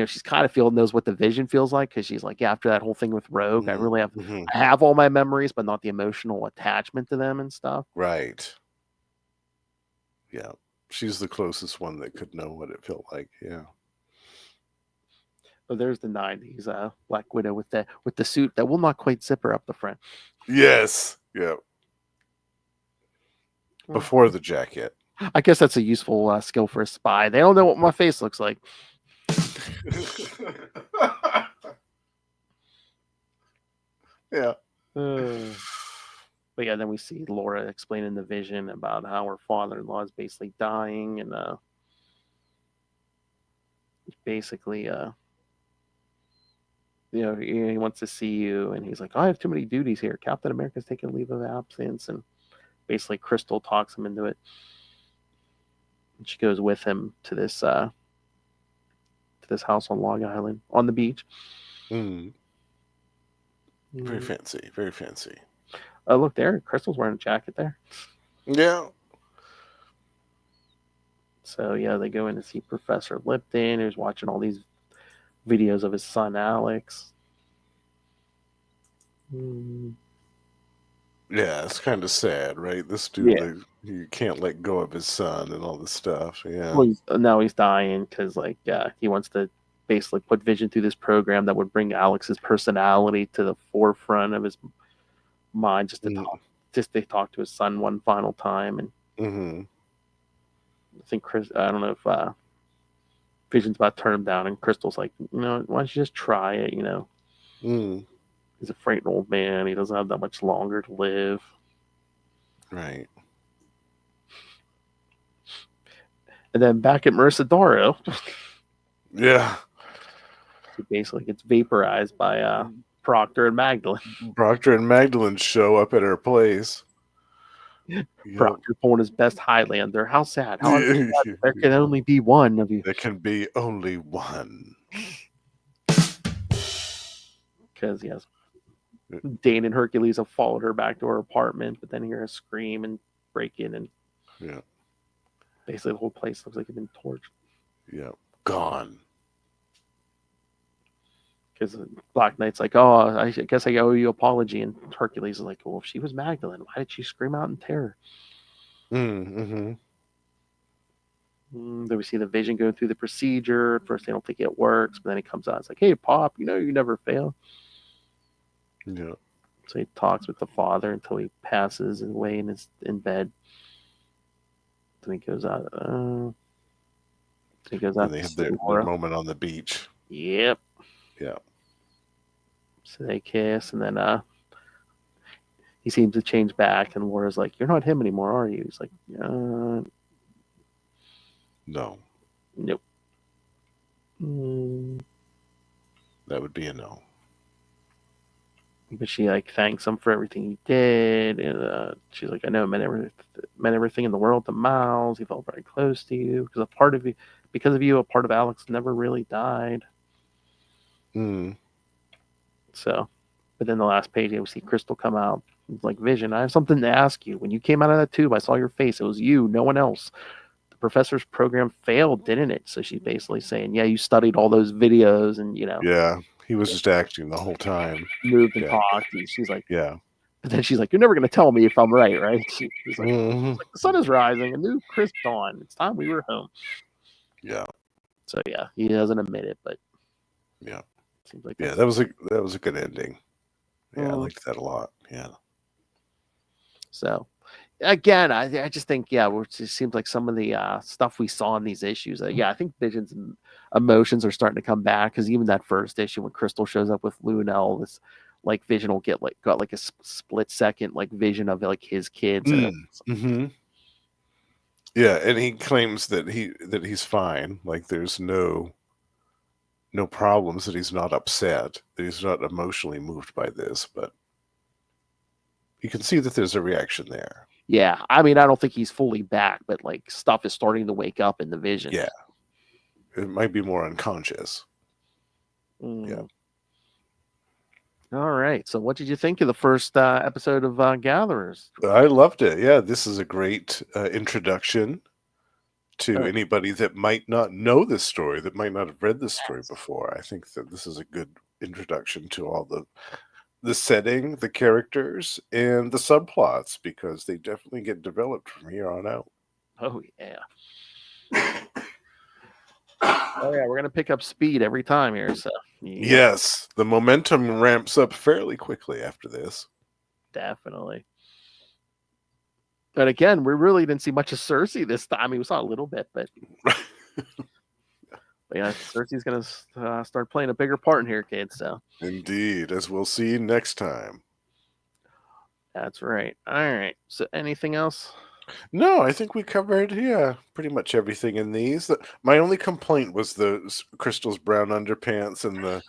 she's kind of knows what the Vision feels like, because she's like, after that whole thing with Rogue, I really have all my memories, but not the emotional attachment to them and stuff. Right. Yeah. She's the closest one that could know what it felt like. Yeah. Oh, there's the 90s Black Widow with the suit that will not quite zip her up the front. Yes. Yeah. Before the jacket. I guess that's a useful skill for a spy. They don't know what my face looks like. Yeah. But yeah, then we see Laura explaining the vision about how her father-in-law is basically dying, and basically, he wants to see you, and he's like, "I have too many duties here. Captain America's taking leave of absence," and basically Crystal talks him into it. And she goes with him to this house on Long Island on the beach. Very fancy, very fancy. Oh, look there, Crystal's wearing a jacket there. Yeah. So yeah, they go in to see Professor Lipton, who's watching all these videos of his son Alex. Yeah, it's kind of sad, right? This dude, he can't let go of his son and all this stuff. Yeah. Well, now he's dying because he wants to basically put Vision through this program that would bring Alex's personality to the forefront of his mind, just to talk to his son one final time. And I think I don't know if Vision's about to turn him down, and Crystal's like, why don't you just try it? He's a frightened old man. He doesn't have that much longer to live. Right. And then back at Mercedaro, yeah, he basically gets vaporized by Proctor and Magdalene. Proctor and Magdalene show up at her place. Proctor pulling his best Highlander. How sad. How sad. There can only be one of you. There can be only one. Because, yes, Dane and Hercules have followed her back to her apartment, but then hear her scream and break in, and basically the whole place looks like it's been torched. Yeah, gone. Because Black Knight's like, oh, I guess I owe you an apology, and Hercules is like, well, if she was Magdalene, why did she scream out in terror? Then we see the Vision go through the procedure. At first, they don't think it works, but then he comes out. It's like, hey, Pop, you never fail. Yeah. So he talks with the father until he passes away in bed. Then he goes out. And they have their moment on the beach. Yep. Yeah. So they kiss, and then he seems to change back, and Laura's like, "You're not him anymore, are you?" He's like, "No." Nope. That would be a no. But she thanks him for everything he did, and she's like, "I know it meant everything in the world to Miles. He felt very close to you because of you. A part of Alex never really died." So, but then the last page, we see Crystal come out. It's like, Vision, I have something to ask you. When you came out of that tube, I saw your face. It was you, no one else. The professor's program failed, didn't it? So she's basically saying, yeah, you studied all those videos, and Yeah, he was just acting the whole time. Moved and talked, and she's like, yeah. But then she's like, you're never going to tell me if I'm right, right? She's like, the sun is rising, a new crisp dawn. It's time we were home. Yeah. So yeah, he doesn't admit it, but yeah. Seems like that was a good ending. Yeah, I liked that a lot. Yeah. So, again, I just think it just seems like some of the stuff we saw in these issues. I think Vision's emotions are starting to come back, because even that first issue when Crystal shows up with Lunel, this Vision will got a split second vision of his kids. Yeah, and he claims that he's fine. There's no problems, that he's not upset, that he's not emotionally moved by this, but you can see that there's a reaction there. Yeah, I mean, I don't think he's fully back, but stuff is starting to wake up in the Vision. Yeah, it might be more unconscious. Yeah. All right. So, what did you think of the first episode of Gatherers? I loved it. Yeah, this is a great introduction to anybody that might not know this story, that might not have read this story before. I think that this is a good introduction to all the setting, the characters, and the subplots, because they definitely get developed from here on out. Oh, yeah. We're going to pick up speed every time here. So yes, the momentum ramps up fairly quickly after this. Definitely. But again, we really didn't see much of Cersei this time. We saw a little bit, but yeah, Cersei's going to start playing a bigger part in here, kids. So indeed, as we'll see next time. That's right. All right. So anything else? No, I think we covered, pretty much everything in these. My only complaint was the Crystal's brown underpants and the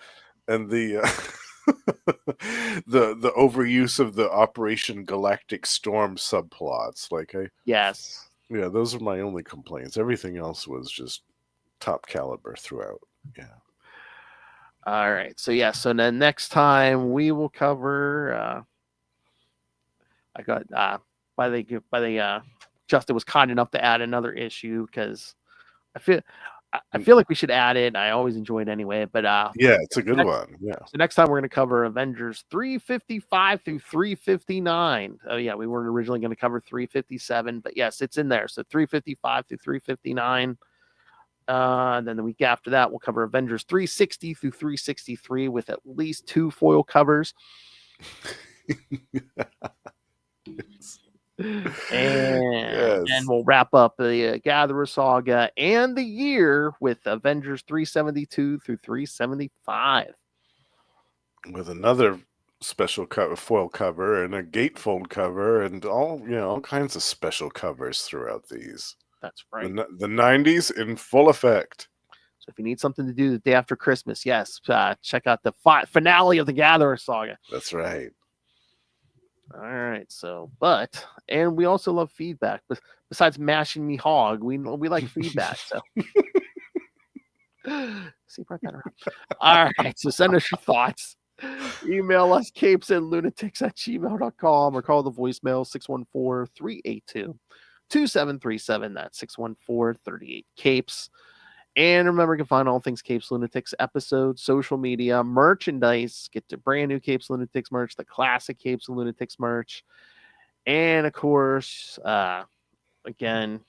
the overuse of the Operation Galactic Storm subplots. Yes. Yeah, those are my only complaints. Everything else was just top caliber throughout. Yeah. All right. So so then next time we will cover. I got by the Justin was kind enough to add another issue because I feel like we should add it. I always enjoy it anyway. But yeah, it's a good one. Yeah. So next time we're going to cover Avengers 355 through 359. Oh yeah, we weren't originally going to cover 357, but yes, it's in there. So 355 through 359. Then the week after that, we'll cover Avengers 360 through 363 with at least 2 foil covers. And we'll wrap up the Gatherers Saga and the year with Avengers 372 through 375. With another special foil cover and a gatefold cover and all kinds of special covers throughout these. That's right. The 90s in full effect. So if you need something to do the day after Christmas, yes, check out the finale of the Gatherers Saga. That's right. All right. So, and we also love feedback. But besides mashing me hog, we like feedback. So, see right better. All right. So send us your thoughts. Email us CapesandLunatics@gmail.com or call the voicemail 614-382-2737. That's 614-38-CAPES. And remember, you can find all things Capes Lunatics episodes, social media, merchandise. Get the brand new Capes Lunatics merch, the classic Capes Lunatics merch. And of course, again,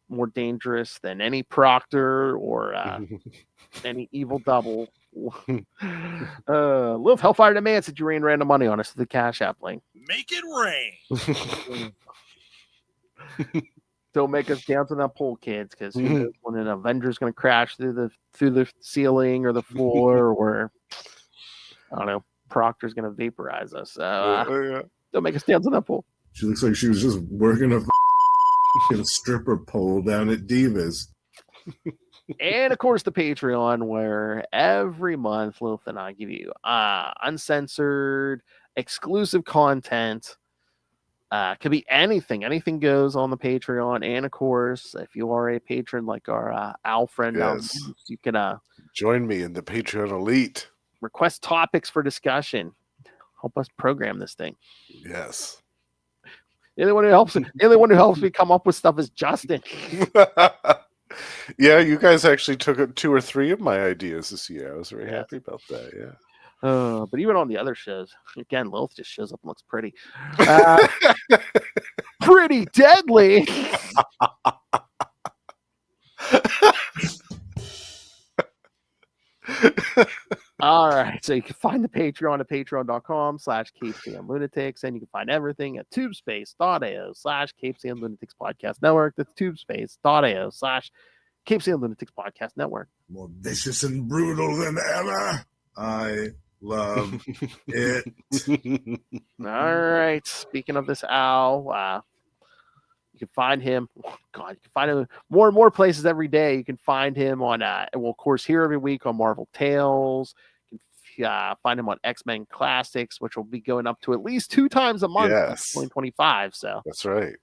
more dangerous than any Proctor or any evil double. Live Hellfire Demands that you rain random money on us to the Cash App link. Make it rain. Don't make us dance on that pole, kids, because who knows when an Avenger's going to crash through the ceiling or the floor, or I don't know, Proctor's going to vaporize us. Don't make us dance on that pole. She looks like she was just working a stripper pole down at Divas. And of course, the Patreon, where every month Lilith and I give you uncensored, exclusive content. Could be anything goes on the Patreon. And of course, if you are a patron like our Al friend, you can join me in the Patreon elite. Request topics for discussion. Help us program this thing. Yes. The only one who helps me come up with stuff is Justin. Yeah, you guys actually took 2 or 3 of my ideas this year. I was very happy about that. Yeah. But even on the other shows, again, Lilith just shows up and looks pretty. Pretty deadly. All right. So you can find the Patreon at patreon.com/CapesandLunatics. And you can find everything at tubespace.ao/CapesandLunatics Podcast Network. That's tubespace.ao/CapesandLunatics Podcast Network. More vicious and brutal than ever. I love it. All right. Speaking of this Al, you can find him. Oh God, you can find him more and more places every day. You can find him on, of course, here every week on Marvel Tales. You can find him on X-Men Classics, which will be going up to at least 2 times a month in 2025. So that's right.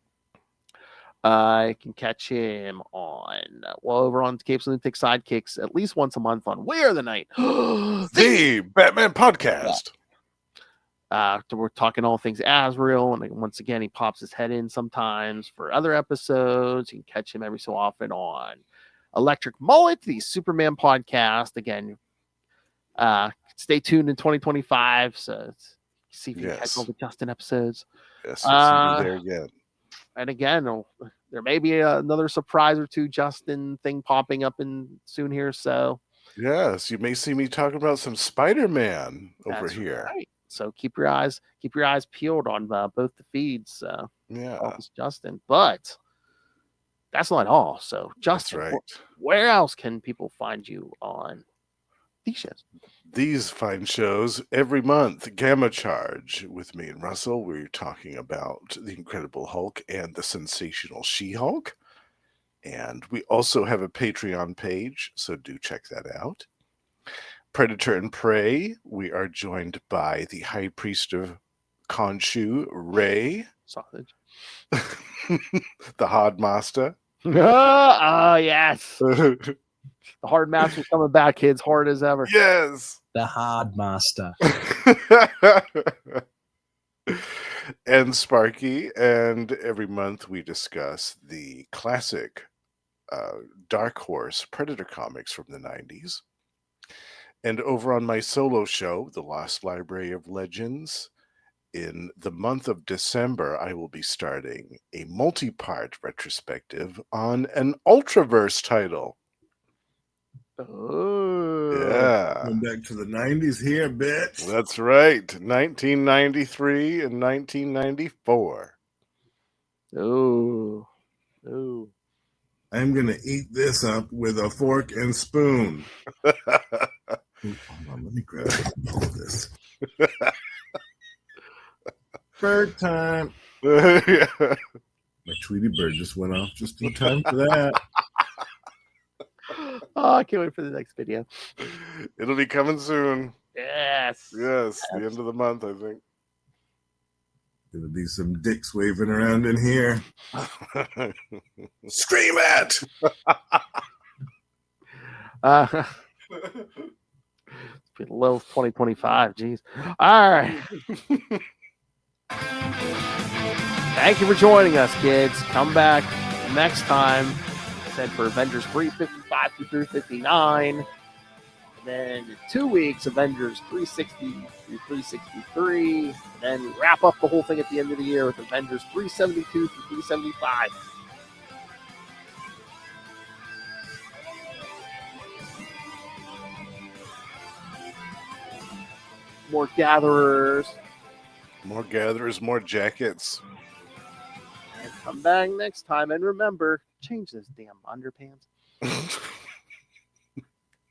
I can catch him on, over on Capes and Lunatics Sidekicks at least once a month on We Are the Night. The Batman Podcast. We're talking all things Azrael, and once again, he pops his head in sometimes for other episodes. You can catch him every so often on Electric Mullet, the Superman podcast. Again, stay tuned in 2025. So see if you can catch all the Justin episodes. Yes, we'll see you there again. And again, there may be another surprise or 2 Justin thing popping up in soon here. So yes, you may see me talking about some Spider-Man over here. Right. So keep your eyes peeled on both the feeds. Justin. But that's not all. So Justin, where else can people find you on? these shows. These fine shows every month. Gamma Charge with me and Russell. We're talking about the Incredible Hulk and the Sensational She-Hulk. And we also have a Patreon page, so do check that out. Predator and Prey, we are joined by the High Priest of Khonshu, Ray. Sausage. The Hard Master. Yes. The Hard Master's coming back, kids. Hard as ever. Yes. The Hard Master. And Sparky. And every month we discuss the classic Dark Horse Predator comics from the 90s. And over on my solo show, The Lost Library of Legends, in the month of December, I will be starting a multi-part retrospective on an Ultraverse title. Oh. Yeah. Going back to the 90s here, bitch. That's right. 1993 and 1994. Oh. I'm going to eat this up with a fork and spoon. Hold on, let me grab all of this. Bird time. Yeah. My Tweety bird just went off just in time for that. Oh, I can't wait for the next video. It'll be coming soon. Yes. Yes, the end of the month, I think. Gonna be some dicks waving around in here. Scream it! It's been low 2025. Jeez. All right. Thank you for joining us, kids. Come back next time. I said for Avengers 355 to 359. And then in 2 weeks, Avengers 360 through 363. And then we wrap up the whole thing at the end of the year with Avengers 372 through 375. More Gatherers. More Gatherers, more jackets. And come back next time. And remember, change those damn underpants.